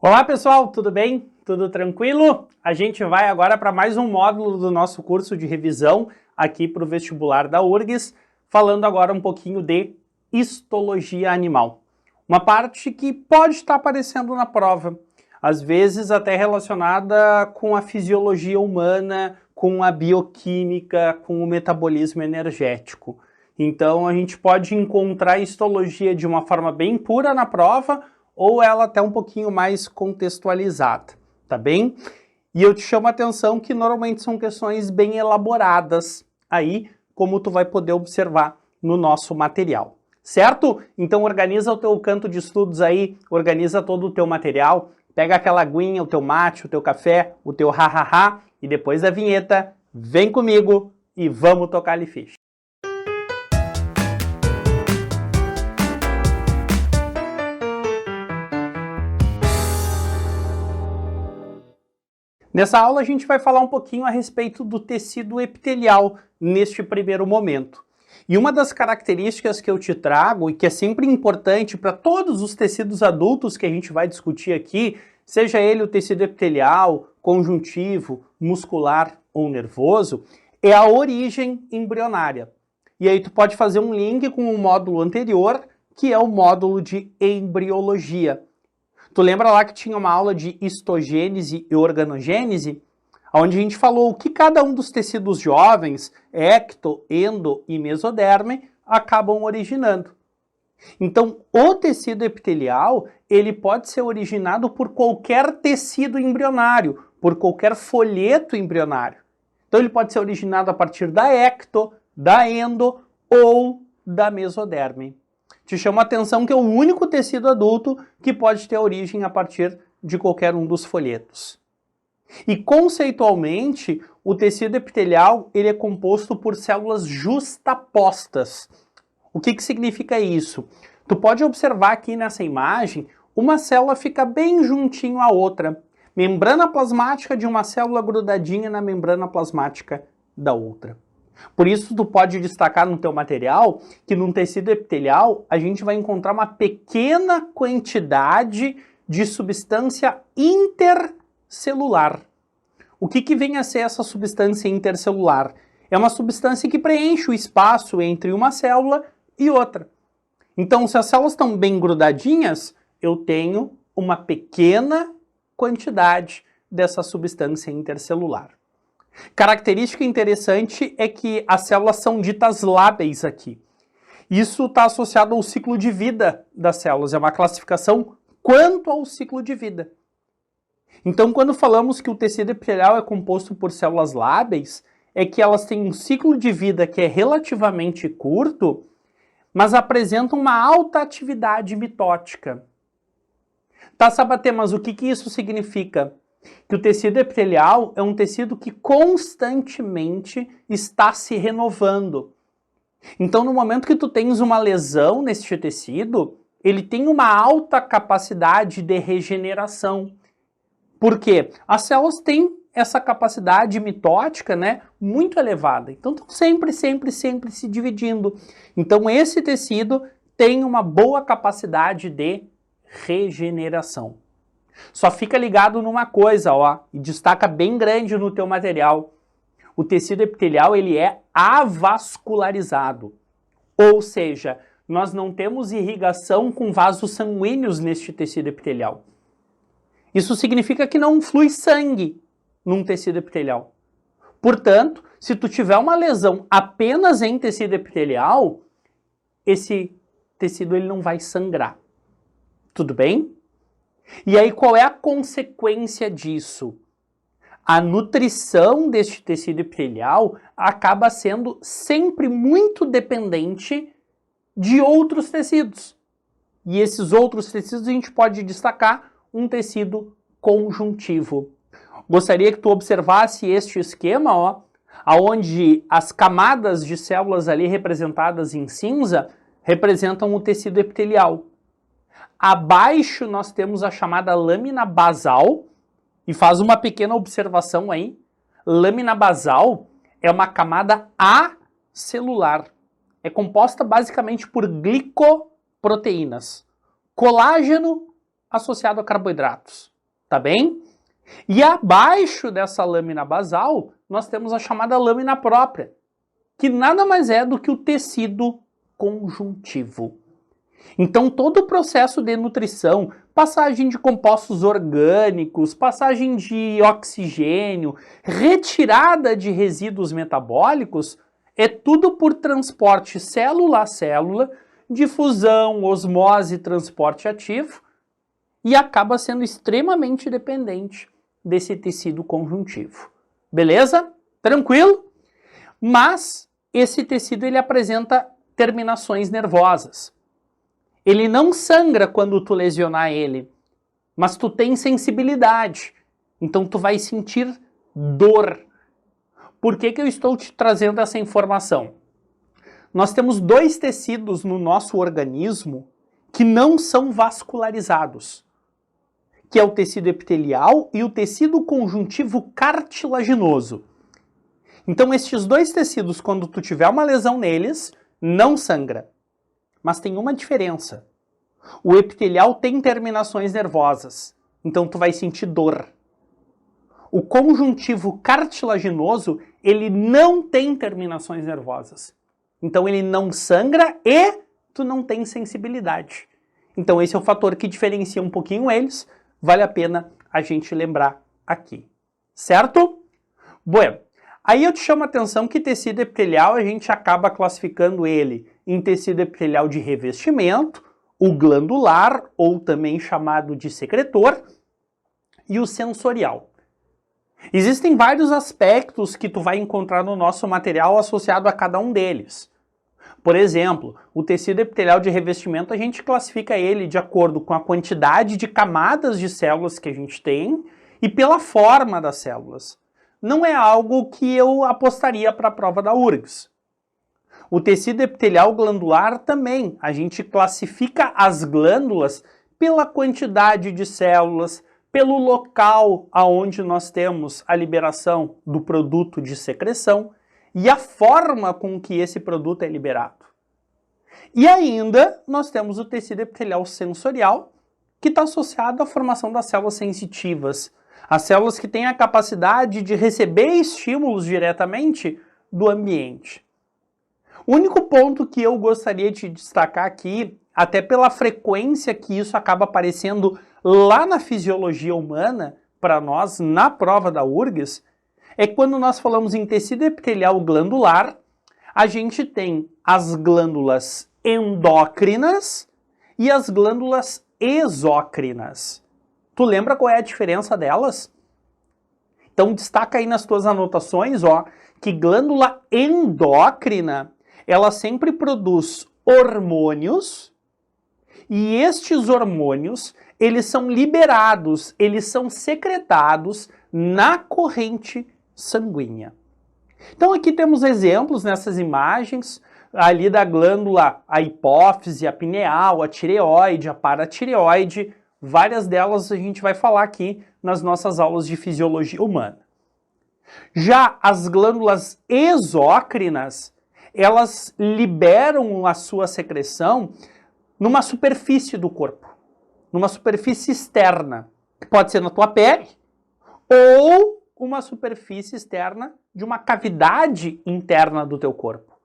Olá pessoal, tudo bem? Tudo tranquilo? A gente vai agora para mais um módulo do nosso curso de revisão aqui para o vestibular da URGS, falando agora um pouquinho de histologia animal. Uma parte que pode estar aparecendo na prova, às vezes até relacionada com a fisiologia humana, com a bioquímica, com o metabolismo energético. Então a gente pode encontrar histologia de uma forma bem pura na prova, ou ela até um pouquinho mais contextualizada, tá bem? E eu te chamo a atenção que normalmente são questões bem elaboradas aí, como tu vai poder observar no nosso material, certo? Então organiza o teu canto de estudos aí, organiza todo o teu material, pega aquela aguinha, o teu mate, o teu café, o teu ha-ha-ha, e depois da vinheta, vem comigo e vamos tocar-lhe ficha. Nessa aula a gente vai falar um pouquinho a respeito do tecido epitelial neste primeiro momento. E uma das características que eu te trago e que é sempre importante para todos os tecidos adultos que a gente vai discutir aqui, seja ele o tecido epitelial, conjuntivo, muscular ou nervoso, é a origem embrionária. E aí tu pode fazer um link com o módulo anterior, que é o módulo de embriologia. Tu lembra lá que tinha uma aula de histogênese e organogênese? Onde a gente falou o que cada um dos tecidos jovens, ecto, endo e mesoderme, acabam originando. Então, o tecido epitelial, ele pode ser originado por qualquer tecido embrionário, por qualquer folheto embrionário. Então, ele pode ser originado a partir da ecto, da endo ou da mesoderme. Te chamo a atenção que é o único tecido adulto que pode ter origem a partir de qualquer um dos folhetos. E conceitualmente, o tecido epitelial ele é composto por células justapostas. O que significa isso? Tu pode observar aqui nessa imagem, uma célula fica bem juntinho à outra. Membrana plasmática de uma célula grudadinha na membrana plasmática da outra. Por isso, tu pode destacar no teu material que no tecido epitelial a gente vai encontrar uma pequena quantidade de substância intercelular. O que vem a ser essa substância intercelular? É uma substância que preenche o espaço entre uma célula e outra. Então, se as células estão bem grudadinhas, eu tenho uma pequena quantidade dessa substância intercelular. Característica interessante é que as células são ditas lábeis aqui. Isso está associado ao ciclo de vida das células, é uma classificação quanto ao ciclo de vida. Então, quando falamos que o tecido epitelial é composto por células lábeis, é que elas têm um ciclo de vida que é relativamente curto, mas apresentam uma alta atividade mitótica. Tá, Sabaté, mas o que isso significa? Que o tecido epitelial é um tecido que constantemente está se renovando. Então, no momento que tu tens uma lesão neste tecido, ele tem uma alta capacidade de regeneração. Por quê? As células têm essa capacidade mitótica, né, muito elevada. Então, estão sempre se dividindo. Então, esse tecido tem uma boa capacidade de regeneração. Só fica ligado numa coisa, ó, e destaca bem grande no teu material. O tecido epitelial, ele é avascularizado. Ou seja, nós não temos irrigação com vasos sanguíneos neste tecido epitelial. Isso significa que não flui sangue num tecido epitelial. Portanto, se tu tiver uma lesão apenas em tecido epitelial, esse tecido ele não vai sangrar. Tudo bem? E aí, qual é a consequência disso? A nutrição deste tecido epitelial acaba sendo sempre muito dependente de outros tecidos. E esses outros tecidos a gente pode destacar um tecido conjuntivo. Gostaria que tu observasse este esquema, ó, onde as camadas de células ali representadas em cinza representam o tecido epitelial. Abaixo nós temos a chamada lâmina basal, e faz uma pequena observação aí. Lâmina basal é uma camada acelular. É composta basicamente por glicoproteínas, colágeno associado a carboidratos, tá bem? E abaixo dessa lâmina basal, nós temos a chamada lâmina própria, que nada mais é do que o tecido conjuntivo. Então, todo o processo de nutrição, passagem de compostos orgânicos, passagem de oxigênio, retirada de resíduos metabólicos, é tudo por transporte célula a célula, difusão, osmose e transporte ativo, e acaba sendo extremamente dependente desse tecido conjuntivo. Beleza? Tranquilo? Mas esse tecido ele apresenta terminações nervosas. Ele não sangra quando tu lesionar ele, mas tu tem sensibilidade. Então tu vai sentir dor. Por que eu estou te trazendo essa informação? Nós temos dois tecidos no nosso organismo que não são vascularizados, que é o tecido epitelial e o tecido conjuntivo cartilaginoso. Então estes dois tecidos, quando tu tiver uma lesão neles, não sangra. Mas tem uma diferença. O epitelial tem terminações nervosas, então tu vai sentir dor. O conjuntivo cartilaginoso, ele não tem terminações nervosas. Então ele não sangra e tu não tem sensibilidade. Então esse é o fator que diferencia um pouquinho eles, vale a pena a gente lembrar aqui. Certo? Bueno, aí eu te chamo a atenção que tecido epitelial a gente acaba classificando ele em tecido epitelial de revestimento, o glandular, ou também chamado de secretor, e o sensorial. Existem vários aspectos que tu vai encontrar no nosso material associado a cada um deles. Por exemplo, o tecido epitelial de revestimento a gente classifica ele de acordo com a quantidade de camadas de células que a gente tem e pela forma das células. Não é algo que eu apostaria para a prova da URGS. O tecido epitelial glandular também, a gente classifica as glândulas pela quantidade de células, pelo local aonde nós temos a liberação do produto de secreção e a forma com que esse produto é liberado. E ainda nós temos o tecido epitelial sensorial, que está associado à formação das células sensitivas, as células que têm a capacidade de receber estímulos diretamente do ambiente. O único ponto que eu gostaria de destacar aqui, até pela frequência que isso acaba aparecendo lá na fisiologia humana, para nós, na prova da URGS, é quando nós falamos em tecido epitelial glandular, a gente tem as glândulas endócrinas e as glândulas exócrinas. Tu lembra qual é a diferença delas? Então destaca aí nas tuas anotações, ó, que glândula endócrina, ela sempre produz hormônios e estes hormônios, eles são liberados, eles são secretados na corrente sanguínea. Então aqui temos exemplos nessas imagens, ali da glândula, a hipófise, a pineal, a tireoide, a paratireoide, várias delas a gente vai falar aqui nas nossas aulas de fisiologia humana. Já as glândulas exócrinas, elas liberam a sua secreção numa superfície do corpo, numa superfície externa, que pode ser na tua pele, ou uma superfície externa de uma cavidade interna do teu corpo.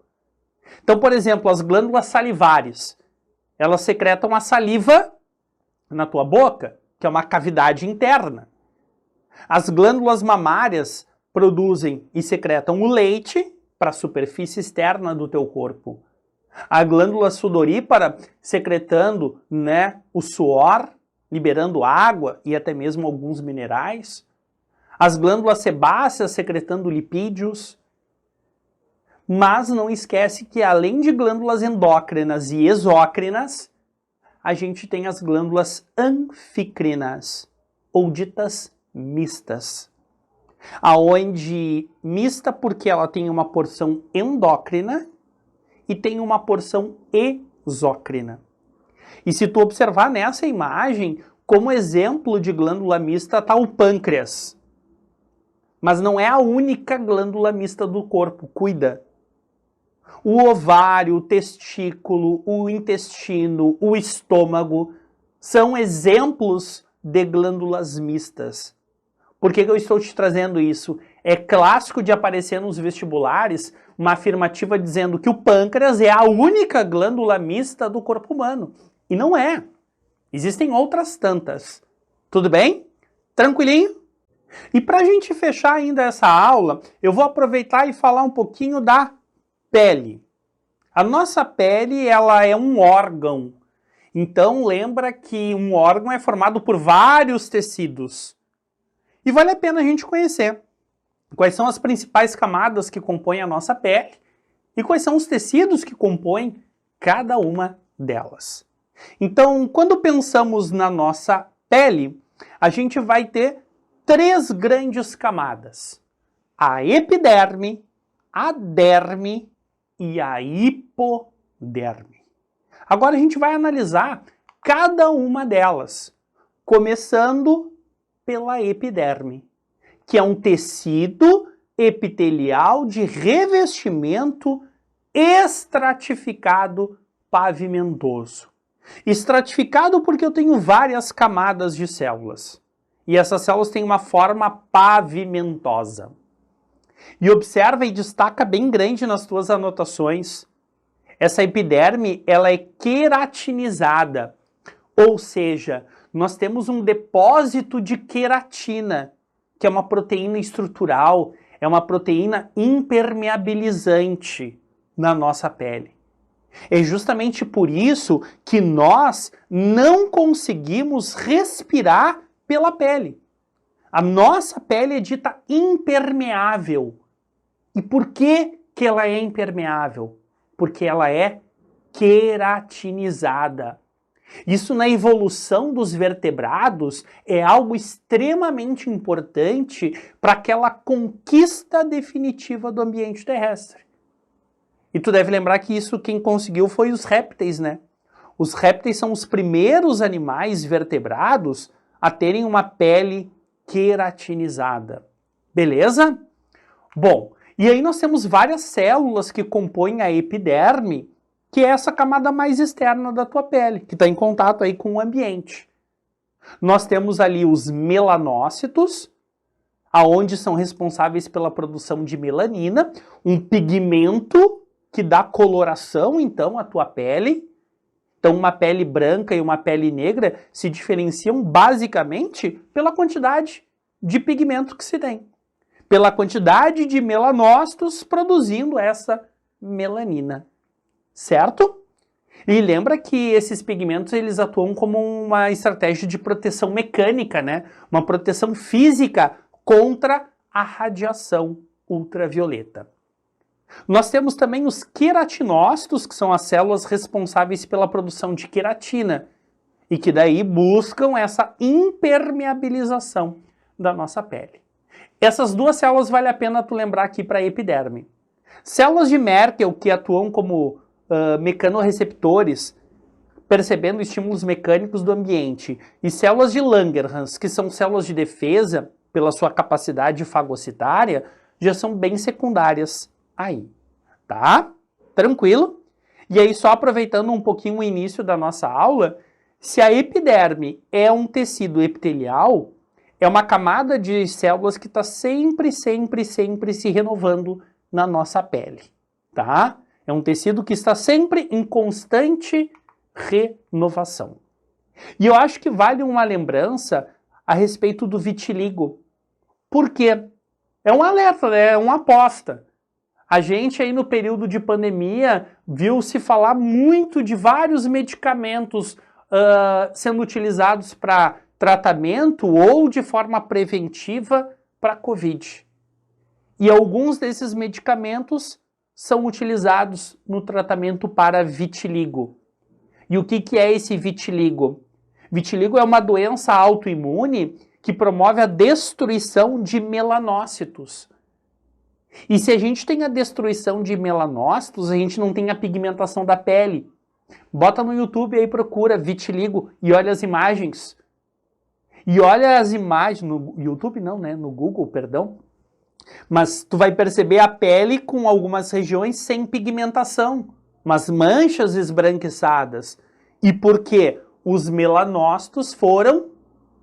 Então, por exemplo, as glândulas salivares, elas secretam a saliva na tua boca, que é uma cavidade interna. As glândulas mamárias produzem e secretam o leite para a superfície externa do teu corpo. A glândula sudorípara secretando, o suor, liberando água e até mesmo alguns minerais. As glândulas sebáceas secretando lipídios. Mas não esquece que além de glândulas endócrinas e exócrinas, a gente tem as glândulas anfícrinas, ou ditas mistas. Aonde mista porque ela tem uma porção endócrina e tem uma porção exócrina. E se tu observar nessa imagem, como exemplo de glândula mista está o pâncreas. Mas não é a única glândula mista do corpo, cuida. O ovário, o testículo, o intestino, o estômago são exemplos de glândulas mistas. Por que eu estou te trazendo isso? É clássico de aparecer nos vestibulares uma afirmativa dizendo que o pâncreas é a única glândula mista do corpo humano. E não é. Existem outras tantas. Tudo bem? Tranquilinho? E para a gente fechar ainda essa aula, eu vou aproveitar e falar um pouquinho da pele. A nossa pele, ela é um órgão. Então lembra que um órgão é formado por vários tecidos. E vale a pena a gente conhecer quais são as principais camadas que compõem a nossa pele e quais são os tecidos que compõem cada uma delas. Então, quando pensamos na nossa pele, a gente vai ter 3 grandes camadas: a epiderme, a derme e a hipoderme. Agora a gente vai analisar cada uma delas, começando pela epiderme, que é um tecido epitelial de revestimento estratificado pavimentoso. Estratificado porque eu tenho várias camadas de células. E essas células têm uma forma pavimentosa. E observa e destaca bem grande nas tuas anotações. Essa epiderme, ela é queratinizada. Ou seja, nós temos um depósito de queratina, que é uma proteína estrutural, é uma proteína impermeabilizante na nossa pele. É justamente por isso que nós não conseguimos respirar pela pele. A nossa pele é dita impermeável. E por que que ela é impermeável? Porque ela é queratinizada. Isso na evolução dos vertebrados é algo extremamente importante para aquela conquista definitiva do ambiente terrestre. E tu deve lembrar que isso quem conseguiu foi os répteis, né? Os répteis são os primeiros animais vertebrados a terem uma pele queratinizada. Beleza? Bom, e aí nós temos várias células que compõem a epiderme, que é essa camada mais externa da tua pele, que está em contato aí com o ambiente. Nós temos ali os melanócitos, aonde são responsáveis pela produção de melanina, um pigmento que dá coloração, então, à tua pele. Então, uma pele branca e uma pele negra se diferenciam basicamente pela quantidade de pigmento que se tem, pela quantidade de melanócitos produzindo essa melanina, certo? E lembra que esses pigmentos eles atuam como uma estratégia de proteção mecânica, né? Uma proteção física contra a radiação ultravioleta. Nós temos também os queratinócitos, que são as células responsáveis pela produção de queratina e que daí buscam essa impermeabilização da nossa pele. Essas duas células vale a pena tu lembrar aqui para a epiderme. Células de Merkel que atuam como mecanorreceptores, percebendo estímulos mecânicos do ambiente, e células de Langerhans, que são células de defesa pela sua capacidade fagocitária, já são bem secundárias aí, tá? Tranquilo? E aí, só aproveitando um pouquinho o início da nossa aula, se a epiderme é um tecido epitelial, é uma camada de células que está sempre se renovando na nossa pele, tá? É um tecido que está sempre em constante renovação. E eu acho que vale uma lembrança a respeito do vitiligo. Por quê? É um alerta, né? É uma aposta. A gente aí no período de pandemia viu se falar muito de vários medicamentos sendo utilizados para tratamento ou de forma preventiva para Covid. E alguns desses medicamentos são utilizados no tratamento para vitiligo. E o que é esse vitiligo? Vitiligo é uma doença autoimune que promove a destruição de melanócitos. E se a gente tem a destruição de melanócitos, a gente não tem a pigmentação da pele. Bota no YouTube aí, procura vitiligo e olha as imagens. E olha as imagens, no YouTube não, né? No Google, perdão. Mas tu vai perceber a pele com algumas regiões sem pigmentação, mas manchas esbranquiçadas. E por quê? Os melanócitos foram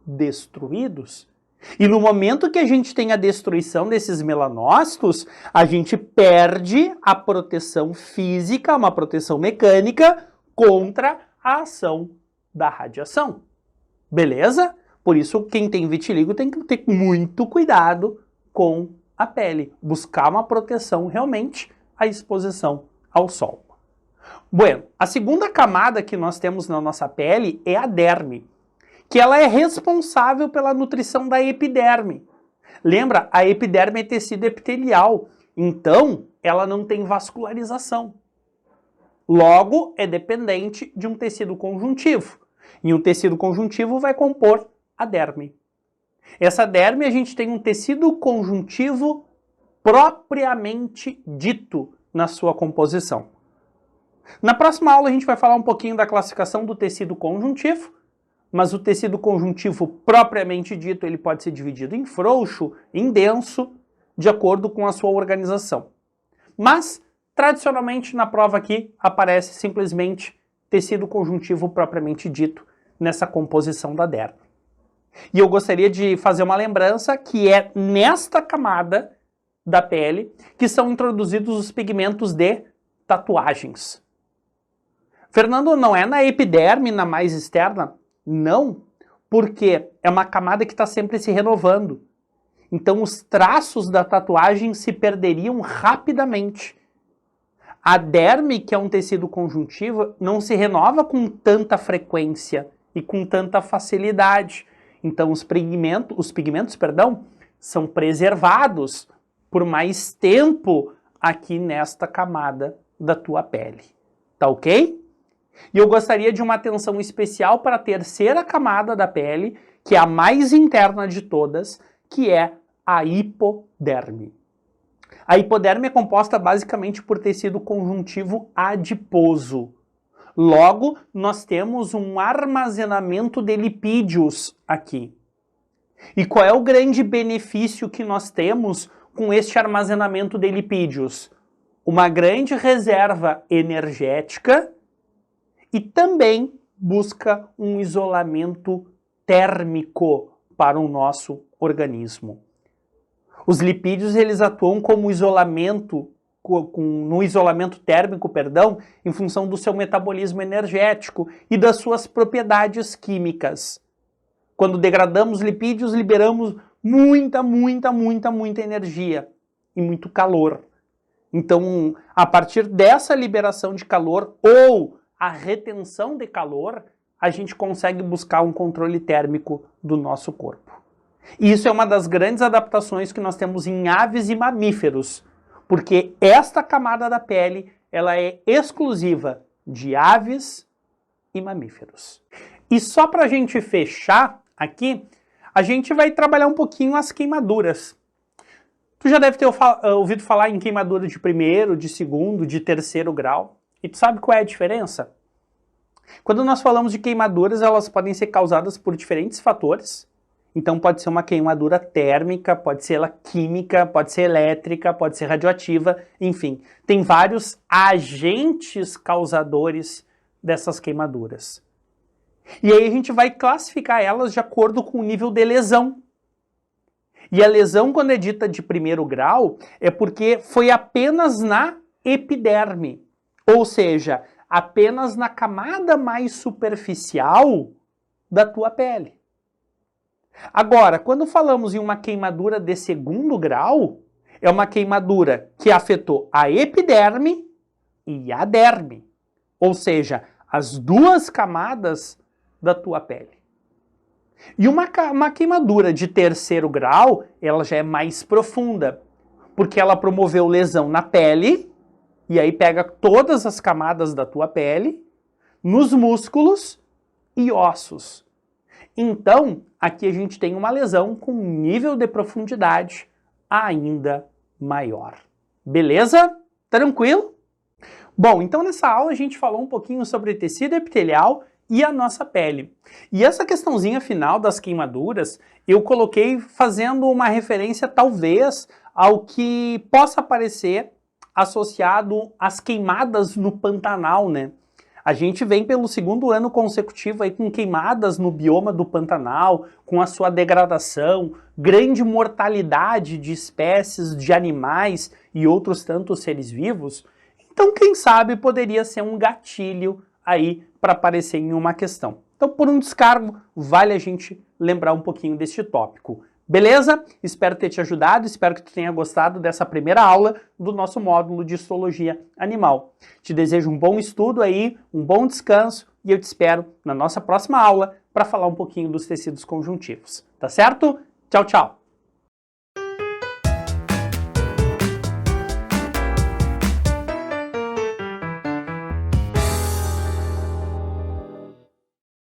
destruídos. E no momento que a gente tem a destruição desses melanócitos, a gente perde a proteção física, uma proteção mecânica contra a ação da radiação. Beleza? Por isso, quem tem vitiligo tem que ter muito cuidado com a pele. Buscar uma proteção realmente à exposição ao sol. Bueno, a segunda camada que nós temos na nossa pele é a derme, que ela é responsável pela nutrição da epiderme. Lembra, a epiderme é tecido epitelial, então ela não tem vascularização. Logo, é dependente de um tecido conjuntivo. E um tecido conjuntivo vai compor a derme. Essa derme, a gente tem um tecido conjuntivo propriamente dito na sua composição. Na próxima aula a gente vai falar um pouquinho da classificação do tecido conjuntivo, mas o tecido conjuntivo propriamente dito ele pode ser dividido em frouxo, em denso, de acordo com a sua organização. Mas, tradicionalmente na prova aqui aparece simplesmente tecido conjuntivo propriamente dito nessa composição da derme. E eu gostaria de fazer uma lembrança que é nesta camada da pele que são introduzidos os pigmentos de tatuagens. Fernando, não é na epiderme, na mais externa? Não, porque é uma camada que está sempre se renovando. Então os traços da tatuagem se perderiam rapidamente. A derme, que é um tecido conjuntivo, não se renova com tanta frequência e com tanta facilidade. Então os pigmentos, são preservados por mais tempo aqui nesta camada da tua pele. Tá ok? E eu gostaria de uma atenção especial para a terceira camada da pele, que é a mais interna de todas, que é a hipoderme. A hipoderme é composta basicamente por tecido conjuntivo adiposo. Logo, nós temos um armazenamento de lipídios aqui. E qual é o grande benefício que nós temos com este armazenamento de lipídios? Uma grande reserva energética e também busca um isolamento térmico para o nosso organismo. Os lipídios eles atuam como isolamento, no isolamento térmico, em função do seu metabolismo energético e das suas propriedades químicas. Quando degradamos lipídios, liberamos muita energia e muito calor. Então, a partir dessa liberação de calor ou a retenção de calor, a gente consegue buscar um controle térmico do nosso corpo. E isso é uma das grandes adaptações que nós temos em aves e mamíferos, porque esta camada da pele ela é exclusiva de aves e mamíferos. E só para a gente fechar aqui, a gente vai trabalhar um pouquinho as queimaduras. Tu já deve ter ouvido falar em queimadura de primeiro, de segundo, de terceiro grau. E tu sabe qual é a diferença? Quando nós falamos de queimaduras, elas podem ser causadas por diferentes fatores. Então pode ser uma queimadura térmica, pode ser ela química, pode ser elétrica, pode ser radioativa, enfim. Tem vários agentes causadores dessas queimaduras. E aí a gente vai classificar elas de acordo com o nível de lesão. E a lesão, quando é dita de primeiro grau, é porque foi apenas na epiderme, ou seja, apenas na camada mais superficial da tua pele. Agora, quando falamos em uma queimadura de segundo grau, é uma queimadura que afetou a epiderme e a derme, ou seja, as duas camadas da tua pele. E uma queimadura de terceiro grau, ela já é mais profunda, porque ela promoveu lesão na pele, e aí pega todas as camadas da tua pele, nos músculos e ossos. Então, aqui a gente tem uma lesão com um nível de profundidade ainda maior. Beleza? Tranquilo? Bom, então nessa aula a gente falou um pouquinho sobre tecido epitelial e a nossa pele. E essa questãozinha final das queimaduras, eu coloquei fazendo uma referência talvez ao que possa parecer associado às queimadas no Pantanal, né? A gente vem pelo segundo ano consecutivo aí com queimadas no bioma do Pantanal, com a sua degradação, grande mortalidade de espécies, de animais e outros tantos seres vivos. Então, quem sabe poderia ser um gatilho aí para aparecer em uma questão. Então, por um descargo, vale a gente lembrar um pouquinho deste tópico. Beleza? Espero ter te ajudado, espero que tu tenha gostado dessa primeira aula do nosso módulo de histologia animal. Te desejo um bom estudo aí, um bom descanso e eu te espero na nossa próxima aula para falar um pouquinho dos tecidos conjuntivos. Tá certo? Tchau, tchau!